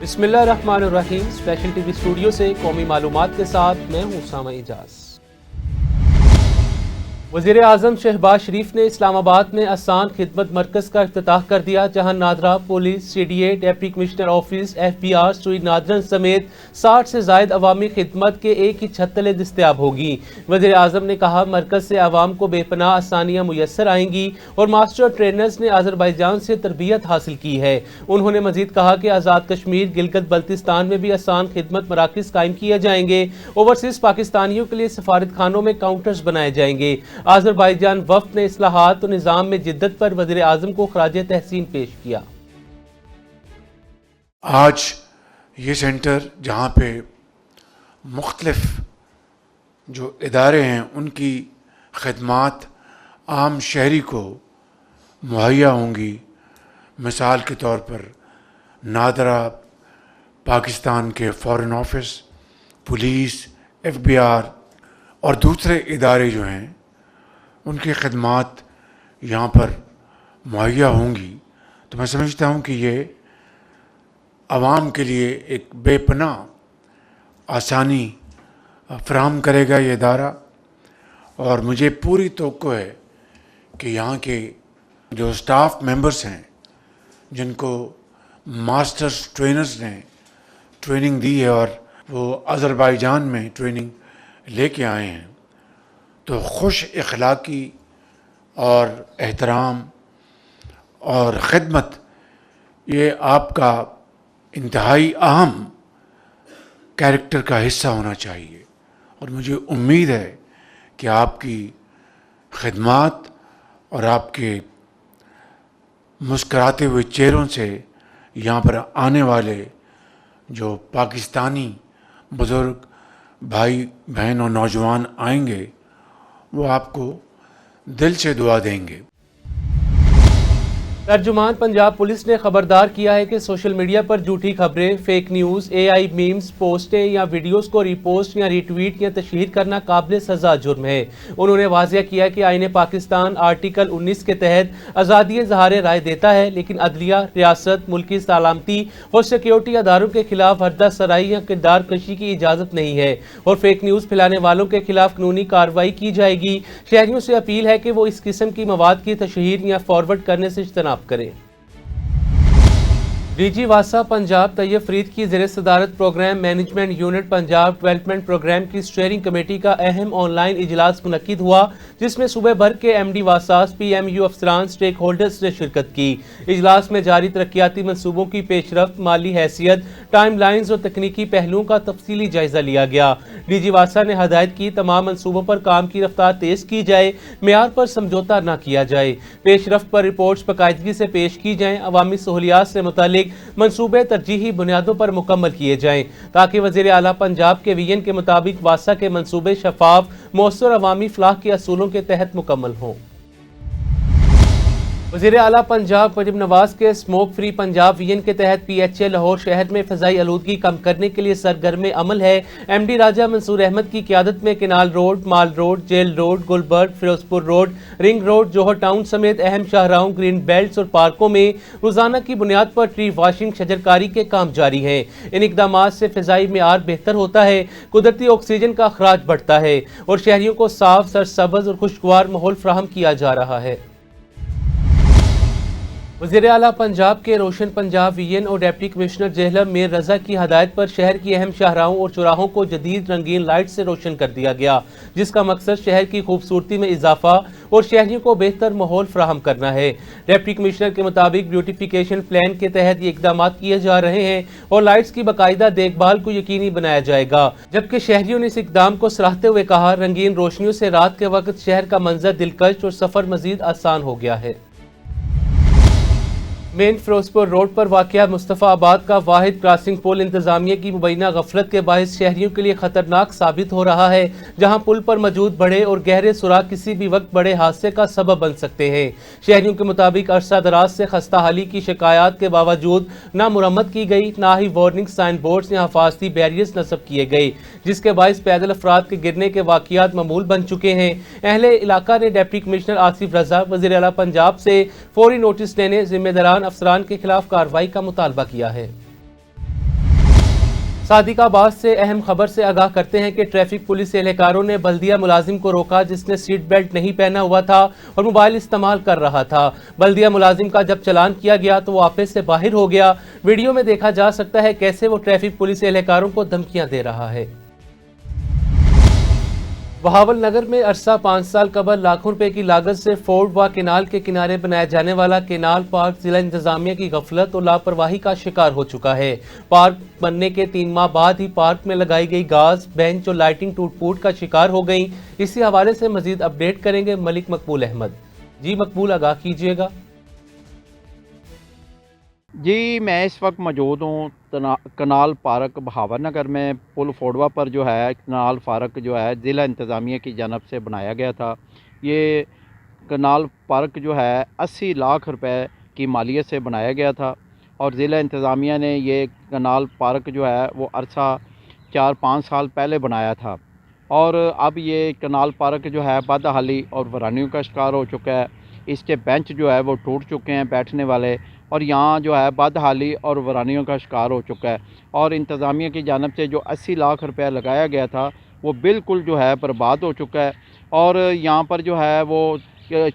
بسم اللہ الرحمن الرحیم۔ اسپیشل ٹی وی اسٹوڈیو سے قومی معلومات کے ساتھ میں ہوں اسامہ اعجاز۔ وزیر اعظم شہباز شریف نے اسلام آباد میں آسان خدمت مرکز کا افتتاح کر دیا، جہاں NADRA police, C D A, deputy commissioner office, F B R, Sui northern سمیت 60 سے زائد عوامی خدمت کے ایک ہی چھت تلے دستیاب ہوگی۔ وزیر اعظم نے کہا، مرکز سے عوام کو بے پناہ آسانیاں میسر آئیں گی اور ماسٹر ٹرینرز نے آذربائیجان سے تربیت حاصل کی ہے۔ انہوں نے مزید کہا کہ آزاد کشمیر گلگت بلتستان میں بھی آسان خدمت مراکز قائم کیے جائیں گے۔ اوورسیز پاکستانیوں کے لیے سفارت خانوں میں کاؤنٹرز بنائے جائیں گے۔ آذربائیجان وفد نے اصلاحات و نظام میں جدت پر وزیر اعظم کو خراج تحسین پیش کیا۔ آج یہ سینٹر جہاں پہ مختلف جو ادارے ہیں ان کی خدمات عام شہری کو مہیا ہوں گی، مثال کے طور پر نادرا پاکستان کے foreign office, police, F B R اور دوسرے ادارے جو ہیں ان کی خدمات یہاں پر مہیا ہوں گی، تو میں سمجھتا ہوں کہ یہ عوام کے لیے ایک بے پناہ آسانی فراہم کرے گا یہ ادارہ۔ اور مجھے پوری توقع ہے کہ یہاں کے جو اسٹاف ممبرس ہیں جن کو ماسٹرز ٹرینرز نے ٹریننگ دی ہے اور وہ آذربائیجان میں ٹریننگ لے کے آئے ہیں، تو خوش اخلاقی اور احترام اور خدمت یہ آپ کا انتہائی اہم کیریکٹر کا حصہ ہونا چاہیے۔ اور مجھے امید ہے کہ آپ کی خدمات اور آپ کے مسکراتے ہوئے چہروں سے یہاں پر آنے والے جو پاکستانی بزرگ بھائی بہن اور نوجوان آئیں گے وہ آپ کو دل سے دعا دیں گے۔ ترجمان پنجاب پولیس نے خبردار کیا ہے کہ سوشل میڈیا پر جھوٹی خبریں، فیک نیوز، اے آئی میمز، پوسٹیں یا ویڈیوز کو ریپوسٹ یا ری ٹویٹ یا تشہیر کرنا قابل سزا جرم ہے۔ انہوں نے واضح کیا کہ آئین پاکستان آرٹیکل 19 کے تحت آزادی اظہار رائے دیتا ہے، لیکن عدلیہ، ریاست، ملکی سلامتی اور سیکیورٹی اداروں کے خلاف ہردہ سرائی یا کردار کشی کی اجازت نہیں ہے اور فیک نیوز پھیلانے والوں کے خلاف قانونی کارروائی کی جائے گی۔ شہریوں سے اپیل ہے کہ وہ اس قسم کی مواد کی تشہیر یا فارورڈ کرنے سے اجتناب کریں۔ ڈی جی واسا پنجاب طیب فرید کی زیر صدارت program management unit Punjab development program کی اسٹیئرنگ کمیٹی کا اہم آن لائن اجلاس منعقد ہوا، جس میں صوبے بھر کے M D WASAs, P M U افسران، اسٹیک ہولڈرز نے شرکت کی۔ اجلاس میں جاری ترقیاتی منصوبوں کی پیش رفت، مالی حیثیت، ٹائم لائنز اور تکنیکی پہلوؤں کا تفصیلی جائزہ لیا گیا۔ ڈی جی واسا نے ہدایت کی تمام منصوبوں پر کام کی رفتار تیز کی جائے، معیار پر سمجھوتہ نہ کیا جائے، پیش رفت پر رپورٹس باقاعدگی سے پیش کی جائیں، عوامی سہولیات سے متعلق منصوبے ترجیحی بنیادوں پر مکمل کیے جائیں تاکہ وزیر اعلیٰ پنجاب کے ویژن کے مطابق واسا کے منصوبے شفاف، مؤثر عوامی فلاح کے اصولوں کے تحت مکمل ہوں۔ وزیر اعلیٰ پنجاب مریم نواز کے اسموک فری پنجاب ویژن کے تحت پی ایچ اے لاہور شہر میں فضائی آلودگی کم کرنے کے لیے سرگرم عمل ہے۔ ایم ڈی راجہ منصور احمد کی قیادت میں canal road, mall road, jail road, Gulberg, Ferozepur road, ring road, Johar town سمیت اہم شاہراہوں، گرین بیلٹس اور پارکوں میں روزانہ کی بنیاد پر ٹری واشنگ، شجرکاری کے کام جاری ہیں۔ ان اقدامات سے فضائی معیار بہتر ہوتا ہے، قدرتی آکسیجن کا اخراج بڑھتا ہے اور شہریوں کو صاف، سرسبز اور خوشگوار ماحول فراہم کیا جا رہا ہے۔ وزیر اعلیٰ پنجاب کے روشن پنجاب ویژن اور ڈپٹی کمشنر جہلم میر رضا کی ہدایت پر شہر کی اہم شاہراہوں اور چوراہوں کو جدید رنگین لائٹ سے روشن کر دیا گیا، جس کا مقصد شہر کی خوبصورتی میں اضافہ اور شہریوں کو بہتر ماحول فراہم کرنا ہے۔ ڈپٹی کمشنر کے مطابق بیوٹیفیکیشن پلان کے تحت یہ اقدامات کیے جا رہے ہیں اور لائٹس کی باقاعدہ دیکھ بھال کو یقینی بنایا جائے گا، جبکہ شہریوں نے اس اقدام کو سراہتے ہوئے کہا، رنگین روشنیوں سے رات کے وقت شہر کا منظر دلکش اور سفر مزید آسان ہو گیا ہے۔ مین فیروزپور روڈ پر واقع مصطفیٰ آباد کا واحد کراسنگ پل انتظامیہ کی مبینہ غفلت کے باعث شہریوں کے لیے خطرناک ثابت ہو رہا ہے، جہاں پل پر موجود بڑے اور گہرے سوراخ کسی بھی وقت بڑے حادثے کا سبب بن سکتے ہیں۔ شہریوں کے مطابق عرصہ دراز سے خستہ حالی کی شکایات کے باوجود نہ مرمت کی گئی، نہ ہی وارننگ سائن بورڈز یا حفاظتی بیریئرز نصب کیے گئے، جس کے باعث پیدل افراد کے گرنے کے واقعات معمول بن چکے ہیں۔ اہل علاقہ نے ڈپٹی کمشنر آصف رضا، وزیر اعلیٰ پنجاب سے فوری نوٹس لینے، ذمہ داران افسران کے خلاف کارروائی کا مطالبہ کیا ہے۔ صادق آباد سے اہم خبر سے آگاہ کرتے ہیں کہ ٹریفک پولیس اہلکاروں نے بلدیہ ملازم کو روکا جس نے سیٹ بیلٹ نہیں پہنا ہوا تھا اور موبائل استعمال کر رہا تھا۔ بلدیہ ملازم کا جب چلان کیا گیا تو وہ آفس سے باہر ہو گیا۔ ویڈیو میں دیکھا جا سکتا ہے کیسے وہ ٹریفک پولیس اہلکاروں کو دھمکیاں دے رہا ہے۔ بہاول نگر میں عرصہ 5 سال قبل لاکھوں روپے کی لاگت سے فورڈ وا کینال کے کنارے بنایا جانے والا کینال پارک ضلع انتظامیہ کی غفلت اور لاپرواہی کا شکار ہو چکا ہے۔ پارک بننے کے 3 ماہ بعد ہی پارک میں لگائی گئی گاز، بینچ اور لائٹنگ ٹوٹ پھوٹ کا شکار ہو گئیں۔ اسی حوالے سے مزید اپڈیٹ کریں گے ملک مقبول احمد۔ جی مقبول، آگاہ کیجیے گا۔ جی میں اس وقت موجود ہوں کنال پارک بہاول نگر میں۔ پل فوڈوا پر جو ہے کنال پارک جو ہے ضلع انتظامیہ کی جانب سے بنایا گیا تھا۔ یہ کنال پارک جو ہے 80 لاکھ روپے کی مالیت سے بنایا گیا تھا اور ضلع انتظامیہ نے یہ کنال پارک جو ہے وہ عرصہ 4-5 سال پہلے بنایا تھا اور اب یہ کنال پارک جو ہے بدحالی اور ویرانیوں کا شکار ہو چکا ہے۔ اس کے بینچ جو ہے وہ ٹوٹ چکے ہیں بیٹھنے والے، اور یہاں جو ہے بدحالی اور ویرانیوں کا شکار ہو چکا ہے اور انتظامیہ کی جانب سے جو 80 لاکھ روپے لگایا گیا تھا وہ بالکل جو ہے برباد ہو چکا ہے اور یہاں پر جو ہے وہ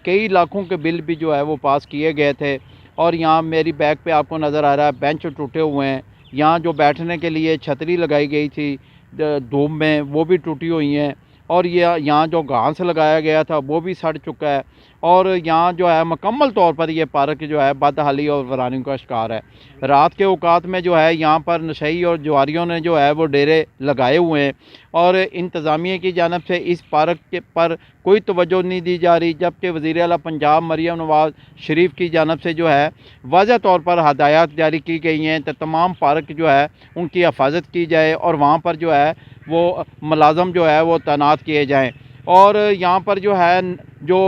کئی لاکھوں کے بل بھی جو ہے وہ پاس کیے گئے تھے اور یہاں میری بیک پہ آپ کو نظر آ رہا ہے بینچ ٹوٹے ہوئے ہیں۔ یہاں جو بیٹھنے کے لیے چھتری لگائی گئی تھی دھوپ میں وہ بھی ٹوٹی ہوئی ہیں اور یہاں جو گھاس لگایا گیا تھا وہ بھی سڑ چکا ہے اور یہاں جو ہے مکمل طور پر یہ پارک جو ہے بدحالی اور ویرانیوں کا شکار ہے۔ رات کے اوقات میں جو ہے یہاں پر نشئی اور جواریوں نے جو ہے وہ ڈیرے لگائے ہوئے ہیں اور انتظامیہ کی جانب سے اس پارک پر کوئی توجہ نہیں دی جا رہی، جبکہ وزیر اعلیٰ پنجاب مریم نواز شریف کی جانب سے جو ہے واضح طور پر ہدایات جاری کی گئی ہیں کہ تمام پارک جو ہے ان کی حفاظت کی جائے اور وہاں پر جو ہے وہ ملازم جو ہے وہ تعینات کیے جائیں اور یہاں پر جو ہے جو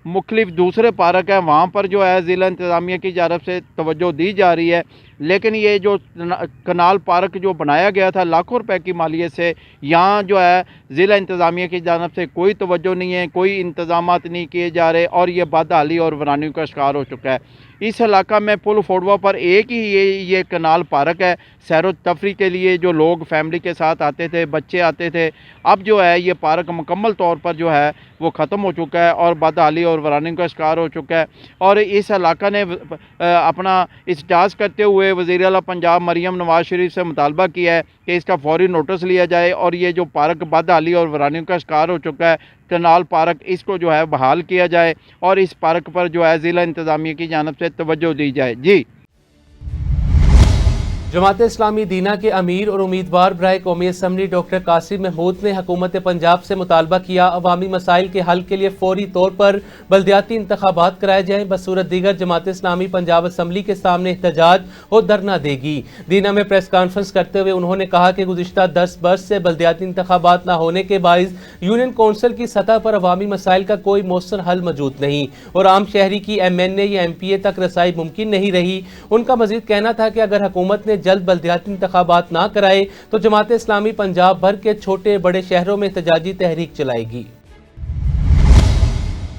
مختلف دوسرے پارک ہیں وہاں پر جو ہے ضلع انتظامیہ کی جانب سے توجہ دی جا رہی ہے، لیکن یہ جو کنال پارک جو بنایا گیا تھا لاکھوں روپے کی مالیت سے، یہاں جو ہے ضلع انتظامیہ کی جانب سے کوئی توجہ نہیں ہے، کوئی انتظامات نہیں کیے جا رہے اور یہ بدحالی اور ویرانیوں کا شکار ہو چکا ہے۔ اس علاقہ میں پل فوڈوا پر ایک ہی یہ کنال پارک ہے سیر و تفریح کے لیے، جو لوگ فیملی کے ساتھ آتے تھے، بچے آتے تھے۔ اب جو ہے یہ پارک مکمل طور پر جو ہے وہ ختم ہو چکا ہے اور بدحالی اور ویرانیوں کا شکار ہو چکا ہے اور اس علاقہ نے اپنا احتجاج کرتے ہوئے وزیر اعلیٰ پنجاب مریم نواز شریف سے مطالبہ کیا ہے کہ اس کا فوری نوٹس لیا جائے اور یہ جو پارک بدحالی اور ویرانیوں کا شکار ہو چکا ہے کنال پارک، اس کو جو ہے بحال کیا جائے اور اس پارک پر جو ہے ضلع انتظامیہ کی جانب سے توجہ دی جائے۔ جی جماعت اسلامی دینہ کے امیر اور امیدوار برائے قومی اسمبلی ڈاکٹر قاسم محمود نے حکومت پنجاب سے مطالبہ کیا عوامی مسائل کے حل کے لیے فوری طور پر بلدیاتی انتخابات کرائے جائیں، بصورت دیگر جماعت اسلامی پنجاب اسمبلی کے سامنے احتجاج اور دھرنا دے گی۔ دینہ میں پریس کانفرنس کرتے ہوئے انہوں نے کہا کہ گزشتہ 10 برس سے بلدیاتی انتخابات نہ ہونے کے باعث یونین کونسل کی سطح پر عوامی مسائل کا کوئی مؤثر حل موجود نہیں اور عام شہری کی MNA یا MP تک رسائی ممکن نہیں رہی۔ ان کا مزید کہنا تھا کہ اگر حکومت نے جلد بلدیاتی انتخابات نہ کرائے تو جماعت اسلامی پنجاب بھر کے چھوٹے بڑے شہروں میں احتجاجی تحریک چلائے گی۔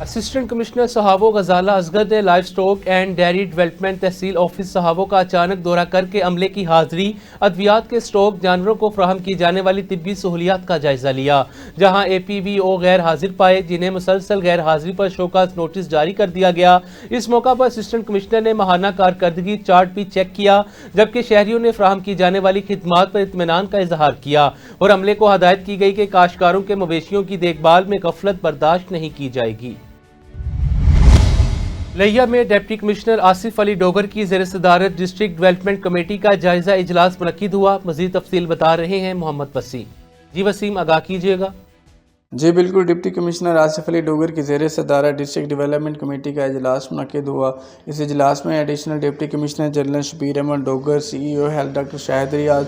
اسسٹنٹ کمشنر صحابو غزالہ اصغر نے livestock and dairy development تحصیل آفس صحابو کا اچانک دورہ کر کے عملے کی حاضری، ادویات کے سٹاک، جانوروں کو فراہم کی جانے والی طبی سہولیات کا جائزہ لیا۔ جہاں APVO غیر حاضر پائے جنہیں مسلسل غیر حاضری پر شوکاز نوٹس جاری کر دیا گیا۔ اس موقع پر اسسٹنٹ کمشنر نے ماہانہ کارکردگی چارٹ بھی چیک کیا، جبکہ شہریوں نے فراہم کی جانے والی خدمات پر اطمینان کا اظہار کیا اور عملے کو ہدایت کی گئی کہ کاشتکاروں کے مویشیوں کی دیکھ بھال میں غفلت برداشت نہیں کی جائے گی۔ لہیا میں ڈپٹی کمشنر آصف علی ڈوگر کی زیر صدارت ڈسٹرکٹ ڈیولپمنٹ کمیٹی کا جائزہ اجلاس منعقد ہوا۔ مزید تفصیل بتا رہے ہیں محمد وسیم۔ جی وسیم، آگاہ کیجیے گا۔ جی بالکل، ڈپٹی کمشنر آصف علی ڈوگر کی زیر صدارت ڈسٹرکٹ ڈیولپمنٹ کمیٹی کا اجلاس منعقد ہوا۔ اس اجلاس میں additional deputy commissioner general Shabbir Ahmed Dogar, CEO health doctor Shahid Riaz,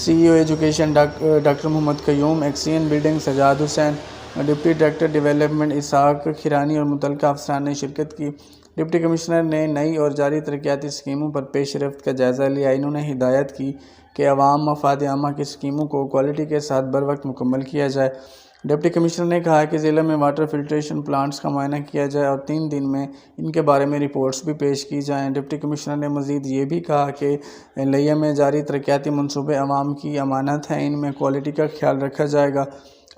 CEO education doctor Muhammad Qayyum, XEN building Sajjad Hussain, deputy director development Ishaq Khirani اور متعلقہ افسران نے شرکت کی۔ ڈپٹی کمشنر نے نئی اور جاری ترقیاتی اسکیموں پر پیش رفت کا جائزہ لیا۔ انہوں نے ہدایت کی کہ عوام مفاد عامہ کی اسکیموں کو کوالٹی کے ساتھ بر وقت مکمل کیا جائے۔ ڈپٹی کمشنر نے کہا کہ ضلع میں واٹر فلٹریشن پلانٹس کا معائنہ کیا جائے اور 3 دن میں ان کے بارے میں رپورٹس بھی پیش کی جائیں۔ ڈپٹی کمشنر نے مزید یہ بھی کہا کہ لیہ میں جاری ترقیاتی منصوبے عوام کی امانت ہیں، ان میں کوالٹی کا خیال رکھا جائے گا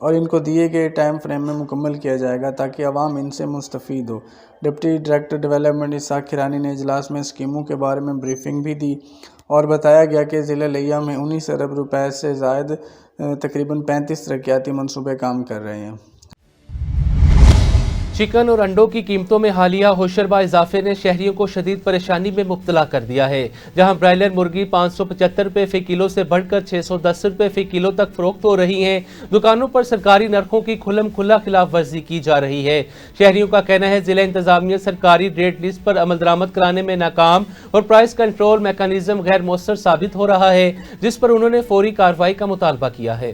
اور ان کو دیے گئے ٹائم فریم میں مکمل کیا جائے گا تاکہ عوام ان سے مستفید ہو۔ ڈپٹی ڈائریکٹر ڈیولپمنٹ اسحاق کھیرانی نے اجلاس میں اسکیموں کے بارے میں بریفنگ بھی دی اور بتایا گیا کہ ضلع لیہ میں 19 ارب روپے سے زائد تقریباً 35 ترقیاتی منصوبے کام کر رہے ہیں۔ چکن اور انڈوں کی قیمتوں میں حالیہ ہوشربا اضافے نے شہریوں کو شدید پریشانی میں مبتلا کر دیا ہے، جہاں برائلر مرغی 575 روپے فی کلو سے بڑھ کر 610 روپے فی کلو تک فروخت ہو رہی ہیں۔ دکانوں پر سرکاری نرخوں کی کھلم کھلا خلاف ورزی کی جا رہی ہے۔ شہریوں کا کہنا ہے ضلع انتظامیہ سرکاری ریٹ لسٹ پر عمل درآمد کرانے میں ناکام اور پرائس کنٹرول میکانزم غیر مؤثر ثابت ہو رہا ہے، جس پر انہوں نے فوری کارروائی کا مطالبہ کیا ہے۔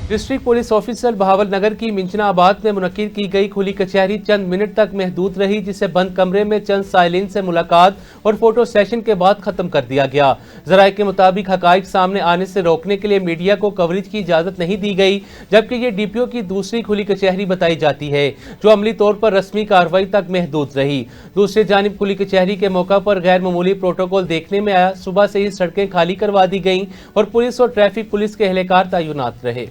District police officer Bahawal Nagar کی منچنا آباد میں منعقد کی گئی کھلی کچہری چند منٹ تک محدود رہی، جسے بند کمرے میں چند سائلین سے ملاقات اور فوٹو سیشن کے بعد ختم کر دیا گیا۔ ذرائع کے مطابق حقائق سامنے آنے سے روکنے کے لیے میڈیا کو کوریج کی اجازت نہیں دی گئی، جبکہ یہ ڈی پی او کی دوسری کھلی کچہری بتائی جاتی ہے جو عملی طور پر رسمی کارروائی تک محدود رہی۔ دوسری جانب کھلی کچہری کے موقع پر غیر معمولی پروٹوکول دیکھنے میں آیا۔ صبح سے ہی سڑکیں خالی کروا دی گئیں اور پولیس اور ٹریفک پولیس کے اہلکار تعینات رہے۔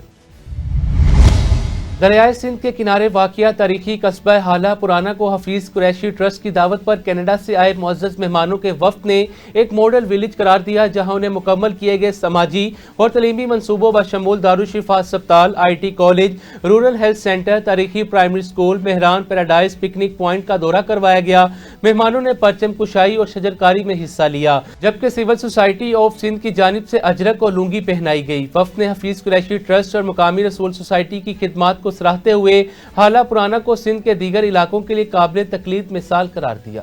دریائے سندھ کے کنارے واقع تاریخی قصبہ حالہ پرانا کو حفیظ قریشی ٹرسٹ کی دعوت پر کینیڈا سے آئے معزز مہمانوں کے وفد نے ایک ماڈل ولیج قرار دیا، جہاں انہیں مکمل کیے گئے سماجی اور تعلیمی منصوبوں بشمول دارالشفا ہسپتال، I T college, rural health centre, تاریخی primary school, Mehran paradise picnic point کا دورہ کروایا گیا۔ مہمانوں نے پرچم کشائی اور شجرکاری میں حصہ لیا، جبکہ سول سوسائٹی آف سندھ کی جانب سے اجرک اور لنگی پہنائی گئی۔ وفد نے حفیظ قریشی ٹرسٹ اور مقامی رسول سوسائٹی کی خدمات کو سراہتے ہوئے حالہ پرانا کو سندھ کے دیگر علاقوں کے لیے قابل تقلید مثال قرار دیا۔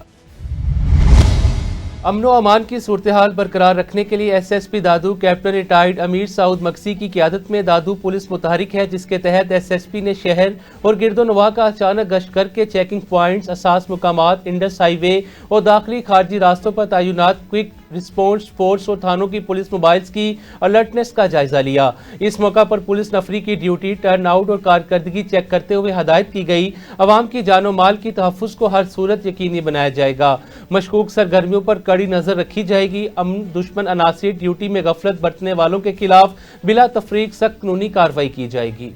امن و امان کی صورتحال برقرار رکھنے کے لیے ایس ایس پی دادو کیپٹن ریٹائرڈ امیر سعود مکسی کی قیادت میں دادو پولیس متحرک ہے، جس کے تحت ایس ایس پی نے شہر اور گرد و نواح کا اچانک گشت کر کے چیکنگ پوائنٹس، اساس مقامات، انڈس ہائی وے اور داخلی خارجی راستوں پر تعینات کوئک رسپونس فورس اور تھانوں کی پولیس موبائلز کی الرٹنس کا جائزہ لیا۔ اس موقع پر پولیس نفری کی ڈیوٹی، ٹرن آؤٹ اور کارکردگی چیک کرتے ہوئے ہدایت کی گئی۔ عوام کی جان و مال کی تحفظ کو ہر صورت یقینی بنایا جائے گا۔ مشکوک سرگرمیوں پر کڑی نظر رکھی جائے گی۔ امن دشمن عناصر ڈیوٹی میں غفلت برتنے والوں کے خلاف بلا تفریق سخت قانونی کارروائی کی جائے گی۔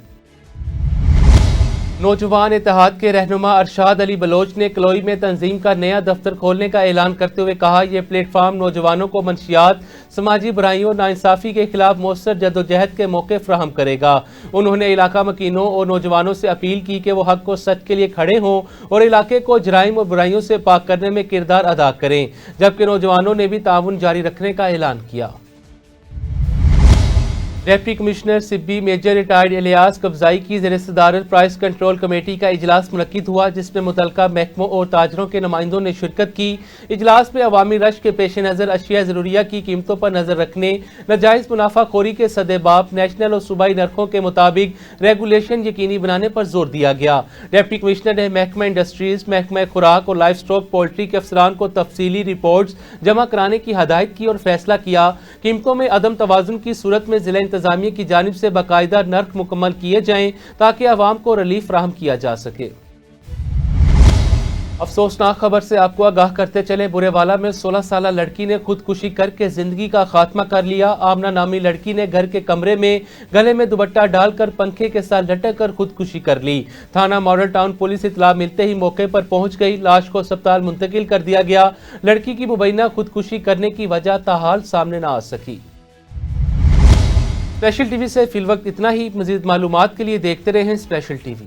نوجوان اتحاد کے رہنما ارشاد علی بلوچ نے کلوئی میں تنظیم کا نیا دفتر کھولنے کا اعلان کرتے ہوئے کہا، یہ پلیٹ فارم نوجوانوں کو منشیات، سماجی برائیوں اور ناانصافی کے خلاف مؤثر جدوجہد کے موقع فراہم کرے گا۔ انہوں نے علاقہ مکینوں اور نوجوانوں سے اپیل کی کہ وہ حق و سچ کے لیے کھڑے ہوں اور علاقے کو جرائم اور برائیوں سے پاک کرنے میں کردار ادا کریں، جبکہ نوجوانوں نے بھی تعاون جاری رکھنے کا اعلان کیا۔ ڈپٹی کمشنر سبی میجر ریٹائرڈ الیاس قبضائی کی زیر صدارت پرائس کنٹرول کمیٹی کا اجلاس منعقد ہوا، جس میں متعلقہ محکموں اور تاجروں کے نمائندوں نے شرکت کی۔ اجلاس میں عوامی رش کے پیش نظر اشیاء ضروریہ کی قیمتوں پر نظر رکھنے، ناجائز منافع خوری کے سدباب، نیشنل اور صوبائی نرخوں کے مطابق ریگولیشن یقینی بنانے پر زور دیا گیا۔ ڈپٹی کمشنر نے محکمہ انڈسٹریز، محکمہ خوراک اور لائف سٹاک پولٹری کے افسران کو تفصیلی رپورٹس جمع کرانے کی ہدایت کی اور فیصلہ کیا قیمتوں میں عدم توازن کی صورت میں ضلع انتظامیہ کی جانب سے باقاعدہ نرخ مکمل کیے جائیں تاکہ عوام کو ریلیف فراہم کیا جا سکے۔ افسوسناک خبر سے آپ کو آگاہ کرتے چلیں، برے والا میں 16 سالہ لڑکی نے خودکشی کر کے زندگی کا خاتمہ کر لیا۔ آمنہ نامی لڑکی نے گھر کے کمرے میں گلے میں دوپٹہ ڈال کر پنکھے کے ساتھ لٹک کر خودکشی کر لی۔ تھانہ ماڈل ٹاؤن پولیس اطلاع ملتے ہی موقع پر پہنچ گئی۔ لاش کو اسپتال منتقل کر دیا گیا۔ لڑکی کی مبینہ خودکشی کرنے کی وجہ تاحال سامنے نہ آ سکی۔ اسپیشل ٹی وی سے فی الوقت اتنا ہی۔ مزید معلومات کے لیے دیکھتے رہیں اسپیشل ٹی وی۔